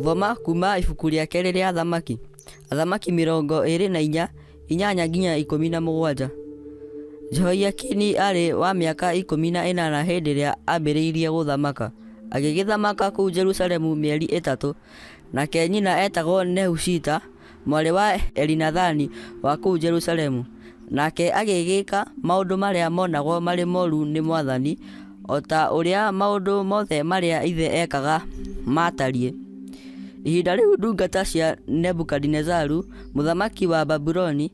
Gũthoma kuma ibuku rĩa kerĩ rĩa athamaki. Athamaki 24, 8 nginya 17. Jehoiakini arĩ wa mĩaka 18 hĩndĩ ĩrĩa ambĩrĩirie gũthamaka. Agĩgĩthamaka kũu Jerusalemu mĩeri 3. Nake nyina etagwo Nehushita, mwarĩ wa Elinathani wa kũu Jerusalemu. Nake agĩgĩka maũndũ marĩa monagwo marĩ moru nĩ Mwathani, o ta ũrĩa maũndũ mothe marĩa ithe ekaga matariĩ. Ihinda rĩu ndungata cia Nebukadinezaru, mũthamaki wa Babuloni,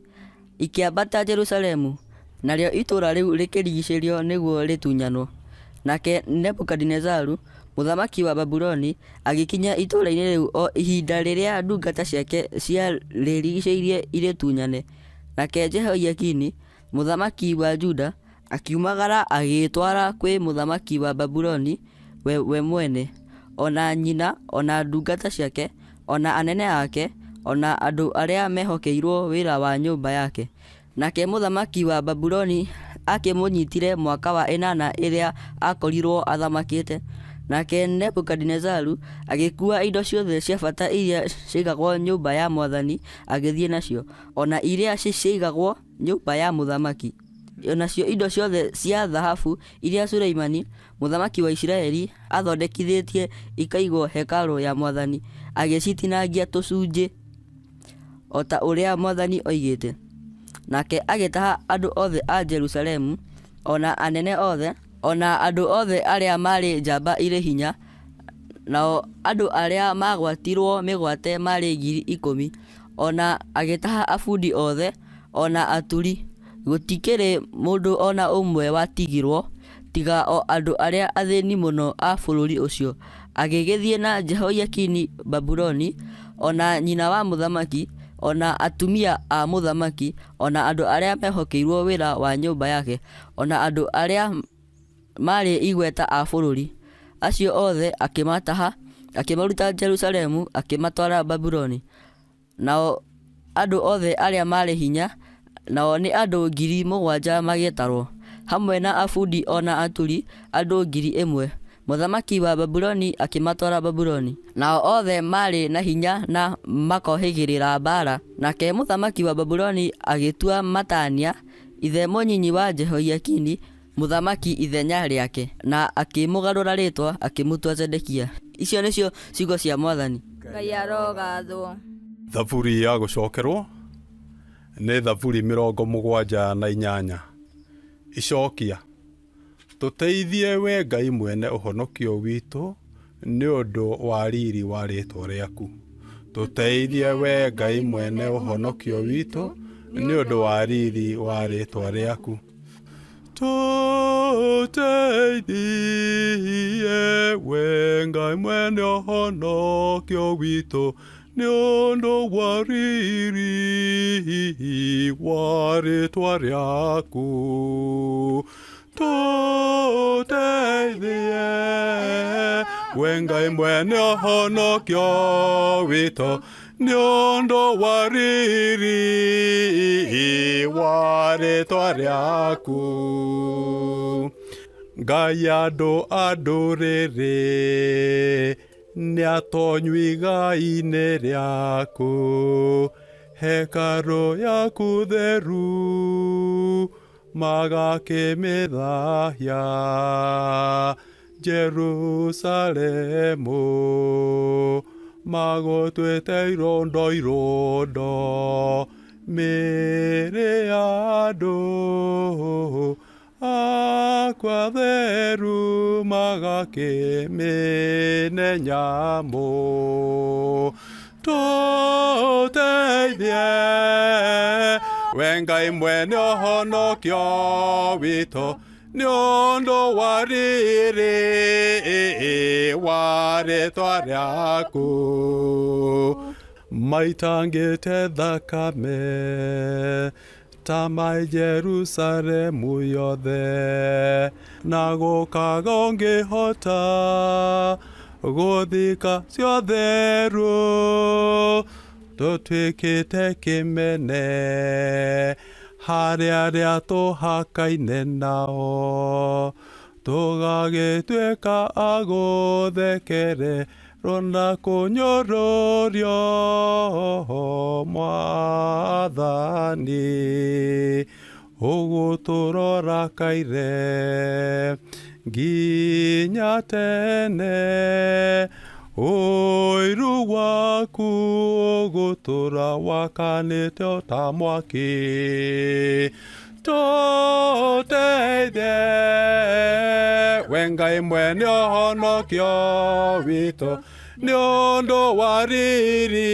ikĩambata Jerusalemu, narĩo itũũra rĩu rĩkĩrigicĩrio nĩguo rĩtunyanwo. Nake Nebukadinezaru, mũthamaki wa Babuloni, agĩkinya itũũra-inĩ rĩu o ihinda rĩrĩa ndungata ciake ciarĩrigicĩirie irĩtunyane. Nake Jehoiakini, mũthamaki wa Juda, akiumagara agĩtwara kwĩ mũthamaki wa Babuloni we mwene, ona nyina, ona ndungata ciake, ona anene ake, ona andũ arĩa mehokeirwo wĩra wa nyũmba yake. Nake mũthamaki wa Babuloni akĩmũnyitire mwaka wa 8 ĩrĩa akorirwo athamakĩte. Nake Nebukadinezaru agĩkua indo ciothe cia bata iria ciaigagwo nyũmba ya Mwathani agĩthiĩ nacio, ona iria ciaigagwo nyũmba ya mũthamaki. Onacio indo ciothe cia thahabu iria Suleimani, mũthamaki wa Isiraeli, athondekithĩtie ikaigwo hekarũ ya Mwathani, agĩcitinangia tũcunjĩ, o ta ũrĩa Mwathani oigĩte. Nake agĩtaha andũ othe a Jerusalemu, ona anene othe, ona andũ othe arĩa marĩ njamba irĩ hinya, nao andũ arĩa magwatirwo mĩgwate marĩ 10,000, ona agĩtaha abundi othe, ona aturi. Gũtikĩrĩ mũndũ ona ũmwe watigirwo, tiga o andũ arĩa athĩni mũno a bũrũri ũcio. Agĩgĩthiĩ na Jehoiakini Babuloni, ona nyina wa mũthamaki, ona atumia a mũthamaki, ona andũ arĩa mehokeirwo wĩra wa nyũmba yake, ona andũ arĩa marĩ igweta a bũrũri. Acio othe akĩmataha, akĩmaruta Jerusalemu, akĩmatwara Babuloni. Nao andũ othe arĩa marĩ hinya, nao nĩ andũ 7,000 magĩtarwo, hamwe na abundi ona aturi andũ 1,000. Mũthamaki wa Babuloni akĩmatwara Babuloni. Nao othe marĩ na hinya na makohĩgĩrĩra mbara. Nake mũthamaki wa Babuloni agĩtua Matania, ithe mũnyinyi wa Jehoiakini, mũthamaki ithenya rĩake, na akĩmũgarũra rĩtwa, akĩmũtua Zedekia. Icio nĩcio ciugo cia Mwathani. Ngai arogathwo. Thaburi ya gũcokerwo nĩ thaburi 78. Icokia. Tũteithie we Ngai mwene ũhonokio witũ, nĩ ũndũ wa riri wa rĩĩtwa rĩaku. Tũteithie we Ngai mwene ũhonokio witũ, nĩ ũndũ wa riri wa rĩĩtwa rĩaku. Tũteithie we Ngai mwene ũhonokio witũ, nĩ ũndũ wa riri wa rĩĩtwa rĩaku. Tũteithie we Ngai mwene ũhonokio witũ, nĩ ũndũ wa riri wa rĩĩtwa rĩaku. Ngai andũ a ndũrĩrĩ nĩatonywo igai-inĩ rĩaku, hekarũ yaku theru magakĩmĩthahia. Jerusalemu magũtuĩte irondo irondo, mĩĩrĩ ya andũ akwa theru magakĩmĩne nyamũ. Tũteithie we Ngai mwene ũhonokio witũ, nĩ ũndũ wa riri wa rĩĩtwa rĩaku. Maitangĩte thakame ta mai Jerusalemu yothe, na gũkaga ũngĩhota gũthika ciotherũ. Tũtuĩkĩte kĩmene harĩ arĩa tũhakaine nao, tũgagĩtuĩka a gũthekere rona kũnyũrũrio Mwathani, ũgũtũrora kaire nginya tene, ũiru waku ũgũtũra wakanĩte o ta mwaki. Tũteithie, we Ngai mwene ũhonokio witũ, nĩ ũndũ wa riri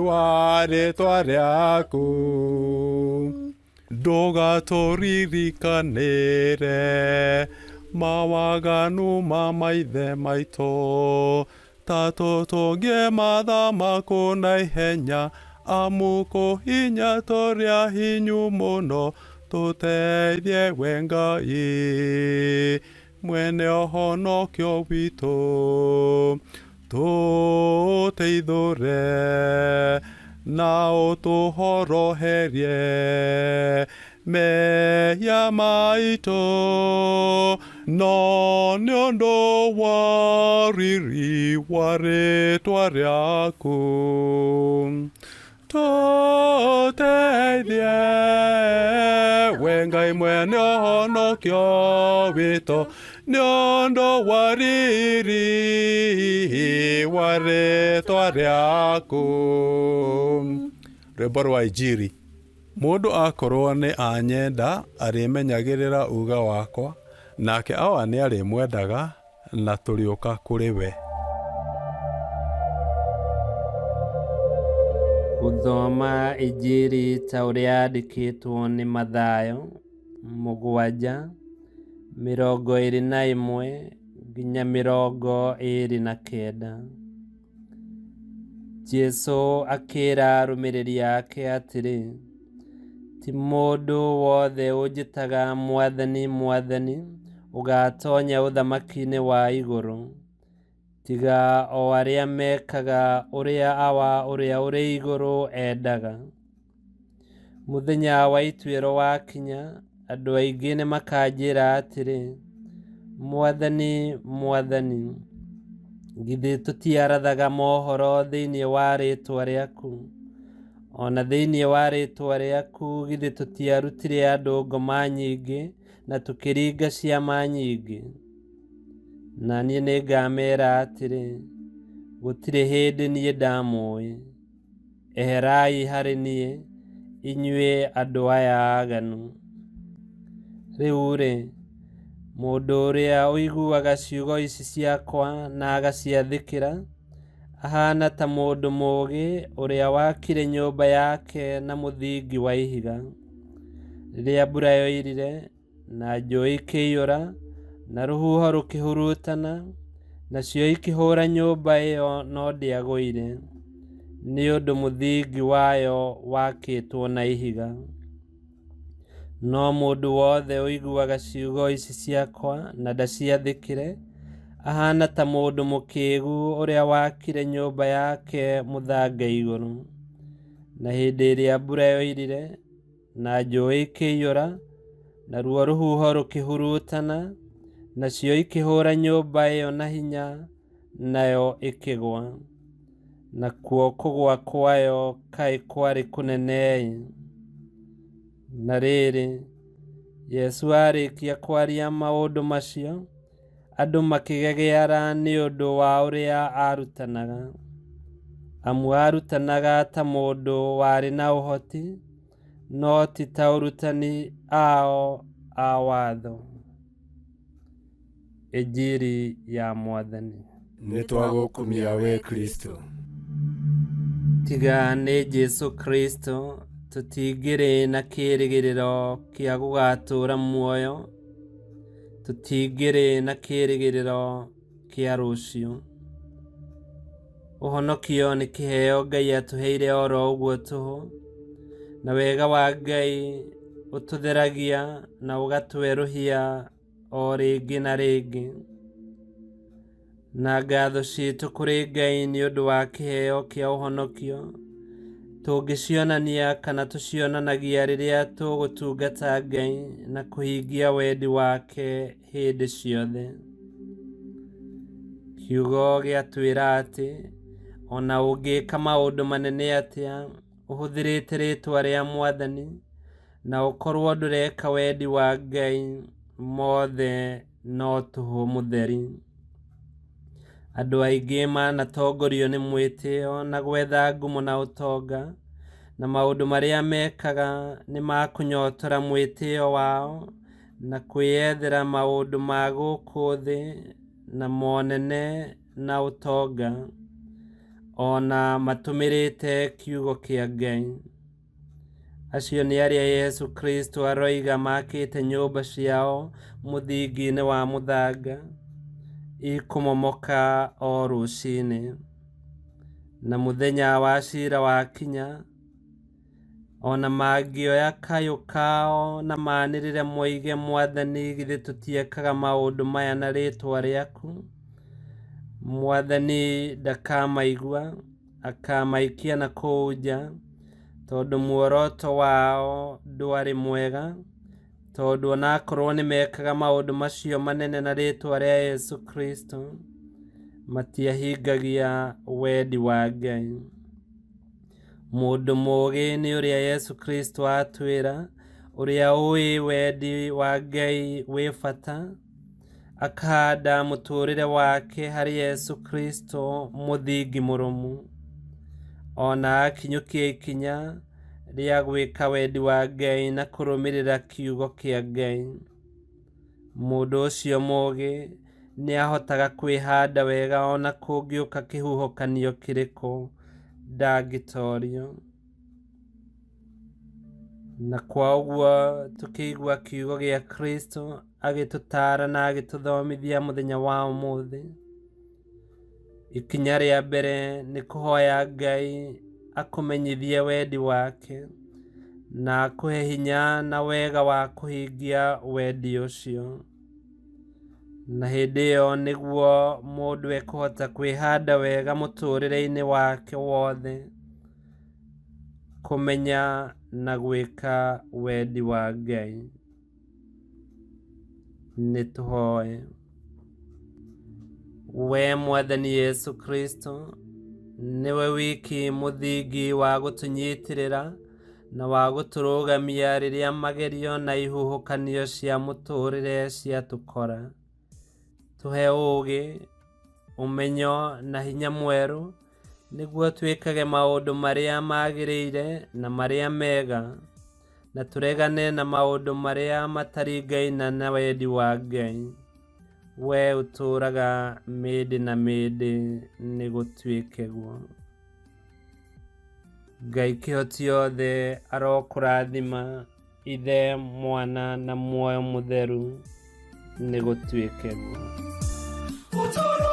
wa rĩĩtwa rĩaku. Ndũgatũririkanĩre mawaganu ma maithe maitũ, ta tũtũngie mathamako na ihenya, amu kũhinya tũrĩa hinyu mũno. Tũteithie we Ngai mwene ũhonokio witũ, tũteithũre na ũtũhoroherie mehia maitũ, no nĩ ũndũ wa riri wa rĩĩtwa rĩaku. Tũteithie, we Ngai mwene ũhonokio witũ, nĩ ũndũ wa riri wa rĩĩtwa rĩaku. Rwĩmbo rwa IGIRĩ. Mũndũ akorwo nĩ anyenda arĩmenyagĩrĩra uga wakwa, nake awa nĩ arĩmwendaga na tũrĩũka kũrĩ we. Gũthoma IGIRĩ ta ũrĩa yandĩkĩtwo nĩ Mathayo 7:21 nginya 29. Jesũ akĩra arũmĩrĩri ake atĩrĩ, ti mũndũ wothe ũnjĩtaga Mwathani, Mwathani ũgatonya ũthamaki-inĩ wa igũrũ, tiga o arĩa mekaga ũrĩa awa ũrĩa ũrĩ igũrũ endaga. Mũthenya wa ituĩro wakinya, andũ aingĩ nĩ makanjĩra atĩrĩ, Mwathani, Mwathani, githĩ tũtiarathaga mohoro thĩinĩ wa rĩĩtwa rĩaku? Ona thĩinĩ wa rĩĩtwa rĩaku githĩ tũtiarutire andũ ngoma nyingĩ na tũkĩringa ciama nyingĩ? Na niĩ nĩngamera atĩrĩ, gũtirĩ hĩndĩ niĩ ndamũĩ. Eherai harĩ niĩ, inyuĩ andũ aya aganu. Rĩu-rĩ, mũndũ ũrĩa ũiguaga ciugo ici ciakwa na agaciathĩkĩra, ahana ta mũndũ mũũgĩ ũrĩa wakire nyũmba yake na mũthingi wa ihiga. Rĩrĩa mbura yoirire na njũĩ ikĩiyũra na rũhuho rũkĩhurutana, nacio ikĩhũra nyũmba ĩyo no ndĩagũire, nĩ ũndũ mũthingi wayo wakĩtwo na ihiga. No mũndũ wothe ũiguaga ciugo ici ciakwa na ndaciathĩkĩre, ahana ta mũndũ mũkĩĩgu ũrĩa wakire nyũmba yake mũthanga igũrũ. Na hĩndĩ ĩrĩa mbura yoirire na njũĩ ikĩiyũra, naruo rũhuho rũkĩhurutana, nacio ikĩhũra nyũmba ĩyo na hinya, nayo ĩkĩgwa. Nakuo kũgwa kwayo kaĩ kwarĩ kũnene. Na rĩrĩ, Yesu arĩkia kwaria maũndũ macio, andũ makĩgegeara nĩ ũndũ wa ũrĩa arutanaga. Amwe arutanaga ta mũndũ warĩ na ũhoti, no ti ta ũrutani ao a watho. IGIRĩ ya Mwathani. Nĩtwagũkumia we Kristo. Tiga nĩ Jesũ Kristo, tũtingĩrĩ na kĩĩrĩgĩrĩro kĩa gũgatũũra muoyo, tũtingĩrĩ na kĩĩrĩgĩrĩro kĩa rũciũ. Ũhonokio nĩ kĩheo Ngai atũheire oro ũguo tũhũ, na wega wa Ngai ũtũtheragia na ũgatwerũhia o rĩngĩ na rĩngĩ. Na ngatho ciitũ kũrĩ Ngai nĩ ũndũ wa kĩheo kĩa ũhonokio, tũngĩcionania kana tũcionanagia rĩrĩa tũgũtungata Ngai na kũhingia wendi wake hĩndĩ ciothe. Kiugo gĩatwĩra atĩ ona ũngĩka maũndũ manene atĩa ũhũthĩrĩte rĩtwa rĩa Mwathani na ũkorwo ndũreka wendi wa Ngai, mothe no tũhũ mũtheri. Andũ aingĩ manatongorio nĩ mwĩtĩo na gwetha ngumo na ũtonga, na maũndũ marĩa mekaga nĩ makũnyotora mwĩtĩo wao na kwĩyethera maũndũ ma gũkũ thĩ na monene na ũtonga, ona matũmĩrĩte kiugo kĩa Ngai. Acio nĩ arĩa Yesu Kristo aroiga makĩte nyũmba ciao mũthingi-inĩ wa mũthanga, ikũmomoka o rũcinĩ, na mũthenya wa cira wakinya, ona mangĩoya kayũ kao na manĩrĩre moige, Mwathani, githĩ tũtiekaga maũndũ maya na rĩtwa rĩaku? Mwathani ndakamaigua, akamaikia na kũu nja, tondũ muoroto wao ndwarĩ mwega, tondũ onakorwo nĩ mekaga maũndũ macio manene na rĩtwa rĩa Yesu Kristo, matiahingagia wendi wa Ngai. Mũndũ mũũgĩ nĩ ũrĩa Yesu Kristo atwĩra, ũrĩa ũĩ wendi wa Ngai wĩ bata, akahanda mũtũrĩre wake harĩ Yesu Kristo mũthingi mũrũmu, ona akinyũkia ikinya rĩa gwĩka wendi wa Ngai na kũrũmĩrĩra kiugo kĩa Ngai. Mũndũ ũcio mũũgĩ nĩ ahotaga kwĩhanda wega ona kũngĩũka kĩhuhũkanio kĩrĩkũ, ndangĩtorio. Na kwa ũguo tũkĩigua kiugo gĩa Kristo agĩtũtara na agĩtũthomithia mũthenya wa ũmũthĩ, ikinya rĩa mbere nĩ kũhoya Ngai akũmenyithie wendi wake na akũhe hinya na wega wa kũhingia wendi ũcio, na hĩndĩ ĩyo nĩguo mũndũ ekũhota kwĩhanda wega mũtũrĩre-inĩ wake wothe, kũmenya na gwĩka wendi wa Ngai. Nĩtũhoe. We Mwathani Yesu Kristo, nĩwe wiki mũthingi wa gũtũnyitĩrĩra na wa gũtũrũgamia rĩrĩa magerio na ihuhũkanio cia mũtũrĩre ciatũkora. Tũhe ũũgĩ, ũmenyo na hinya mwerũ, nĩguo twĩkage maũndũ marĩa magĩrĩire na marĩa mega, na tũregane na maũndũ marĩa mataringaina na wendi wa Ngai. We ũtũũraga mĩndĩ na mĩndĩ, nĩ gũtuĩke guo. Ngai kĩhoti othe arokũrathima, Ithe, Mwana na Muoyo Mũtheru, nĩ gũtuĩke guo.